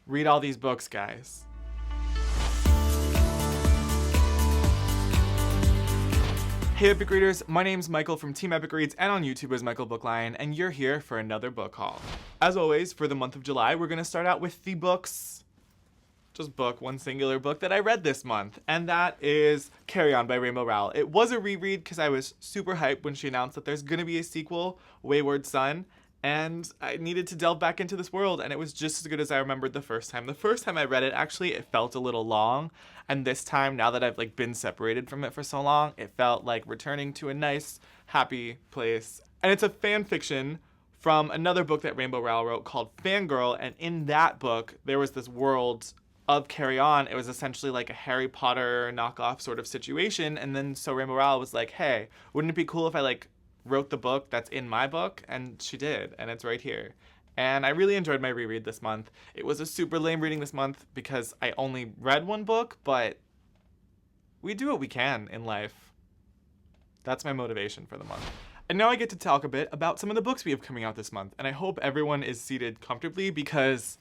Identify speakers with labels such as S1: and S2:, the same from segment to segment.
S1: Read all these books, guys. Hey Epic Readers, my name's Michael from Team Epic Reads and on YouTube as Michael Booklion, and you're here for another book haul. As always, for the month of July, we're going to start out with the books, one singular book that I read this month, and that is Carry On by Rainbow Rowell. It was a reread because I was super hyped when she announced that there's going to be a sequel, Wayward Son, and I needed to delve back into this world, and it was just as good as I remembered the first time. The first time I read it, actually, it felt a little long, and this time, now that I've been separated from it for so long, it felt like returning to a nice, happy place. And it's a fan fiction from another book that Rainbow Rowell wrote called Fangirl, and in that book, there was this world of Carry On. It was essentially like a Harry Potter knockoff sort of situation, and then so Rainbow Rowell was like, hey, wouldn't it be cool if I wrote the book that's in my book? And she did, and it's right here. And I really enjoyed my reread this month. It was a super lame reading this month because I only read one book, but we do what we can in life. That's my motivation for the month. And now I get to talk a bit about some of the books we have coming out this month, and I hope everyone is seated comfortably because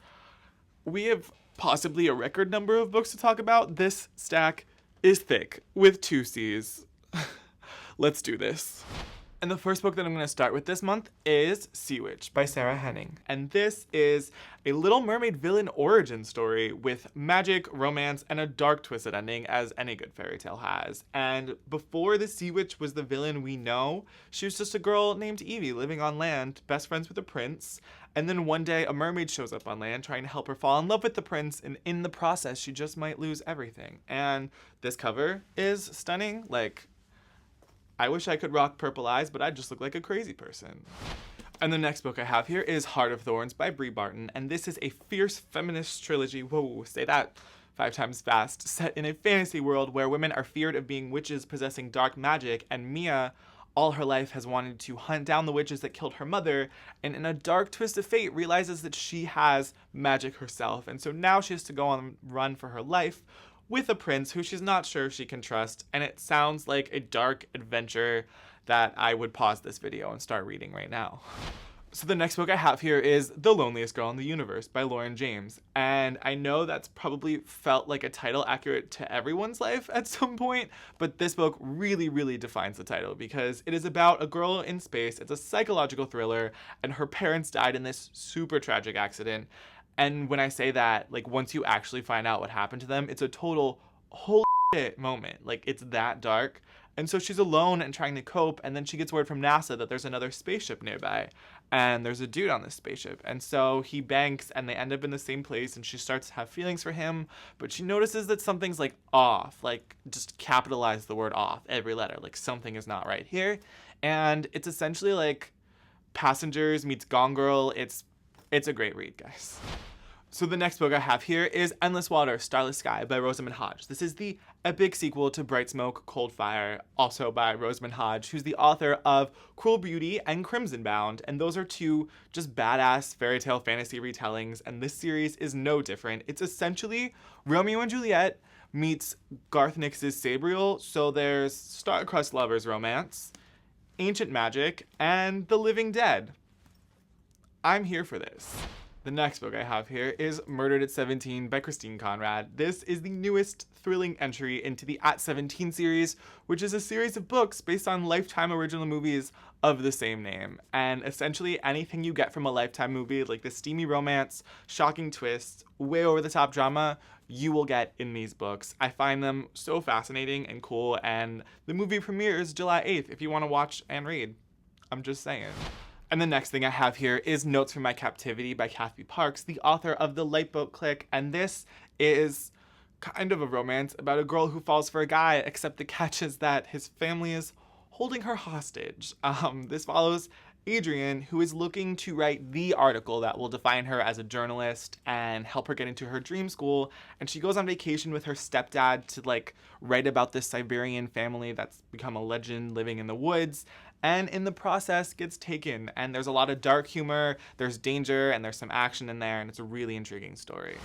S1: we have possibly a record number of books to talk about. This stack is thick with 2 C's. Let's do this. And the first book that I'm going to start with this month is Sea Witch by Sarah Henning. And this is a Little Mermaid villain origin story with magic, romance, and a dark twisted ending, as any good fairy tale has. And before the Sea Witch was the villain we know, she was just a girl named Evie living on land, best friends with a prince. And then one day a mermaid shows up on land trying to help her fall in love with the prince, and in the process she just might lose everything. And this cover is stunning. I wish I could rock purple eyes, but I'd just look like a crazy person. And the next book I have here is Heart of Thorns by Brie Barton, and this is a fierce feminist trilogy, whoa, say that 5 times fast, set in a fantasy world where women are feared of being witches possessing dark magic, and Mia, all her life, has wanted to hunt down the witches that killed her mother, and in a dark twist of fate realizes that she has magic herself, and so now she has to go on a run for her life with a prince who she's not sure she can trust, and it sounds like a dark adventure that I would pause this video and start reading right now. So the next book I have here is The Loneliest Girl in the Universe by Lauren James, and I know that's probably felt like a title accurate to everyone's life at some point, but this book really, really defines the title because it is about a girl in space. It's a psychological thriller, and her parents died in this super tragic accident. And when I say that, once you actually find out what happened to them, it's a total holy shit moment. It's that dark. And so she's alone and trying to cope, and then she gets word from NASA that there's another spaceship nearby, and there's a dude on this spaceship. And so he banks, and they end up in the same place, and she starts to have feelings for him, but she notices that something's, off. Just capitalize the word off, every letter. Something is not right here. And it's essentially Passengers meets Gone Girl. It's a great read, guys. So the next book I have here is Endless Water, Starless Sky by Rosamund Hodge. This is the epic sequel to Bright Smoke, Cold Fire, also by Rosamund Hodge, who's the author of Cruel Beauty and Crimson Bound, and those are 2 just badass fairy tale fantasy retellings, and this series is no different. It's essentially Romeo and Juliet meets Garth Nix's Sabriel, so there's star-crossed lovers romance, ancient magic, and the living dead. I'm here for this. The next book I have here is Murdered at 17 by Christine Conrad. This is the newest thrilling entry into the At 17 series, which is a series of books based on Lifetime original movies of the same name. And essentially anything you get from a Lifetime movie, like the steamy romance, shocking twists, way over the top drama, you will get in these books. I find them so fascinating and cool, and the movie premieres July 8th if you want to watch and read. I'm just saying. And the next thing I have here is Notes from My Captivity by Kathy Parks, the author of The Lifeboat Clique, and this is kind of a romance about a girl who falls for a guy, except the catch is that his family is holding her hostage. This follows Adrienne, who is looking to write the article that will define her as a journalist and help her get into her dream school, and she goes on vacation with her stepdad to write about this Siberian family that's become a legend living in the woods, and in the process gets taken, and there's a lot of dark humor, there's danger, and there's some action in there, and it's a really intriguing story.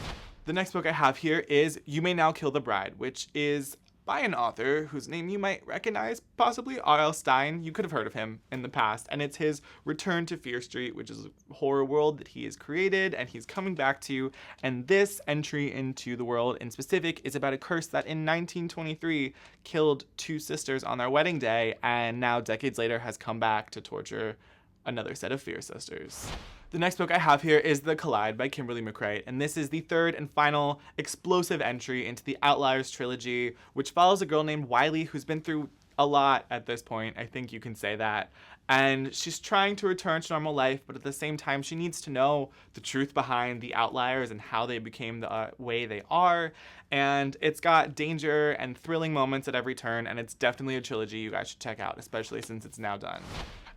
S1: The next book I have here is You May Now Kill the Bride, which is by an author whose name you might recognize, possibly R.L. Stine. You could have heard of him in the past, and it's his return to Fear Street, which is a horror world that he has created and he's coming back to. And this entry into the world in specific is about a curse that in 1923 killed two sisters on their wedding day, and now decades later has come back to torture another set of Fear sisters. The next book I have here is The Collide by Kimberly McCreight, and this is the third and final explosive entry into the Outliers trilogy, which follows a girl named Wiley who's been through a lot at this point, I think you can say that, and she's trying to return to normal life, but at the same time she needs to know the truth behind the Outliers and how they became the way they are, and it's got danger and thrilling moments at every turn, and it's definitely a trilogy you guys should check out, especially since it's now done.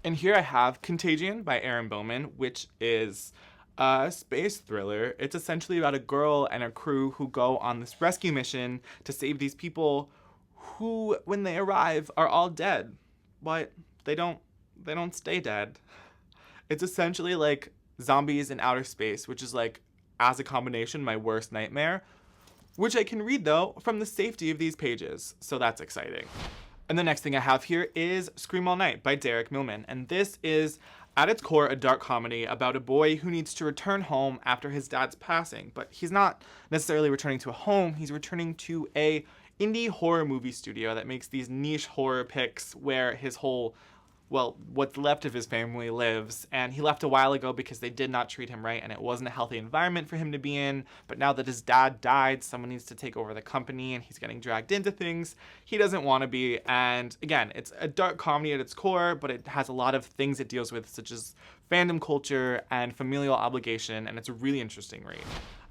S1: And here I have Contagion by Erin Bowman, which is a space thriller. It's essentially about a girl and a crew who go on this rescue mission to save these people who, when they arrive, are all dead. But they don't stay dead. It's essentially like zombies in outer space, which is like, as a combination, my worst nightmare, which I can read, though, from the safety of these pages. So that's exciting. And the next thing I have here is Scream All Night by Derek Millman. And this is, at its core, a dark comedy about a boy who needs to return home after his dad's passing. But he's not necessarily returning to a home, he's returning to a indie horror movie studio that makes these niche horror picks where his whole, well, what's left of his family lives. And he left a while ago because they did not treat him right and it wasn't a healthy environment for him to be in. But now that his dad died, someone needs to take over the company and he's getting dragged into things he doesn't want to be. And again, it's a dark comedy at its core, but it has a lot of things it deals with, such as fandom culture and familial obligation, and it's a really interesting read.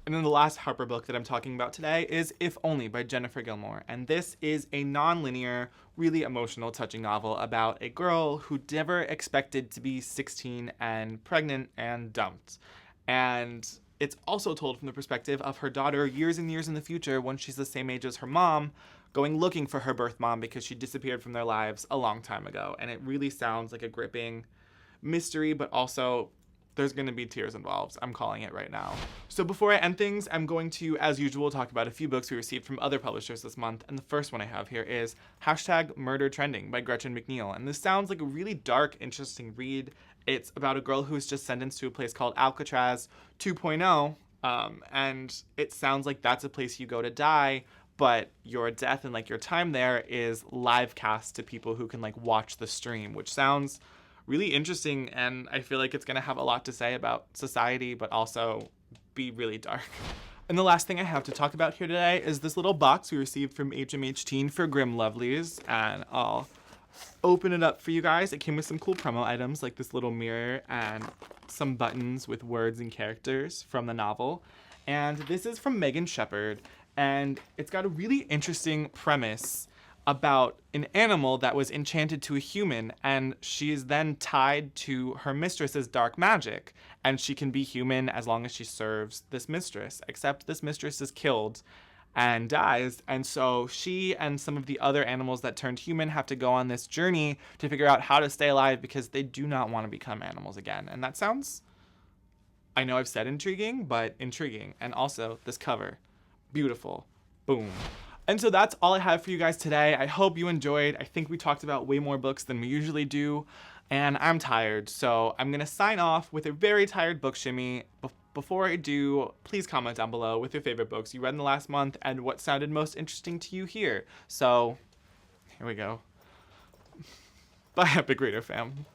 S1: And then the last Harper book that I'm talking about today is If Only by Jennifer Gilmore. And this is a non-linear, really emotional, touching novel about a girl who never expected to be 16 and pregnant and dumped. And it's also told from the perspective of her daughter years and years in the future, when she's the same age as her mom, going looking for her birth mom because she disappeared from their lives a long time ago. And it really sounds like a gripping mystery, but also there's going to be tears involved. I'm calling it right now. So before I end things, I'm going to, as usual, talk about a few books we received from other publishers this month. And the first one I have here is #MurderTrending by Gretchen McNeil. And this sounds like a really dark, interesting read. It's about a girl who was just sentenced to a place called Alcatraz 2.0. And it sounds like that's a place you go to die, but your death and like your time there is live cast to people who can like watch the stream, which sounds really interesting, and I feel like it's going to have a lot to say about society, but also be really dark. And the last thing I have to talk about here today is this little box we received from HMH Teen for Grimm Lovelies, and I'll open it up for you guys. It came with some cool promo items, like this little mirror and some buttons with words and characters from the novel. And this is from Megan Shepherd, and it's got a really interesting premise about an animal that was enchanted to a human, and she is then tied to her mistress's dark magic, and she can be human as long as she serves this mistress, except this mistress is killed and dies, and so she and some of the other animals that turned human have to go on this journey to figure out how to stay alive because they do not want to become animals again. And that sounds, I know I've said intriguing, but intriguing. And also this cover, beautiful. Boom. And so that's all I have for you guys today. I hope you enjoyed. I think we talked about way more books than we usually do, and I'm tired, so I'm gonna sign off with a very tired book shimmy. Before I do, please comment down below with your favorite books you read in the last month and what sounded most interesting to you here. So, here we go. Bye, Epic Reader fam.